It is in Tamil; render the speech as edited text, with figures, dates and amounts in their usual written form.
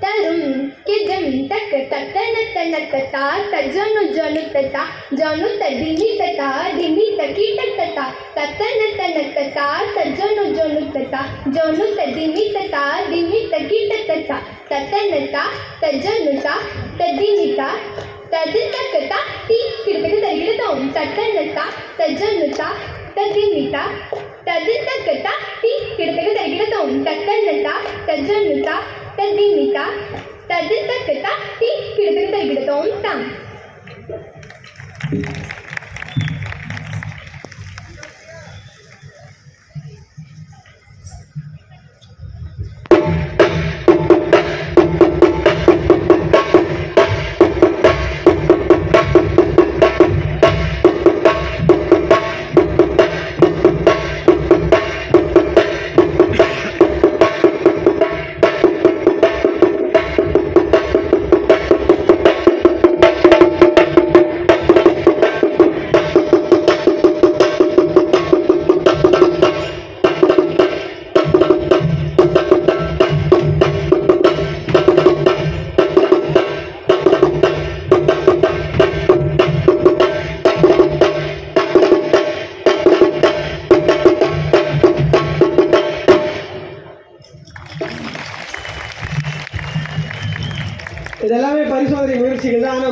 தரும் கிஜம் தக்க தத்தன தன தத்தா தஜனு ஜனு தத்தா ஜனு தடினி தத்தா டினி தகிட தத்தா தத்தன தன தத்தா தஜனு ஜனு தத்தா ஜனு தடினி தத்தா டினி தகிட தத்தா தத்தனதா தஜனுதா தடினிதா ததிதகதா டி கிடக்கு தரிகிடதோம் தத்தனதா தஜனுதா தடினிதா ததிதகதா டி கிடக்கு தரிகிடதோம் தத்தனதா தஜனுதா ததினிதா ததிதகதா டி கிடக்கு தரிகிடதோம் தாம். இதெல்லாமே பரிசோதனை முயற்சிகள் தான்.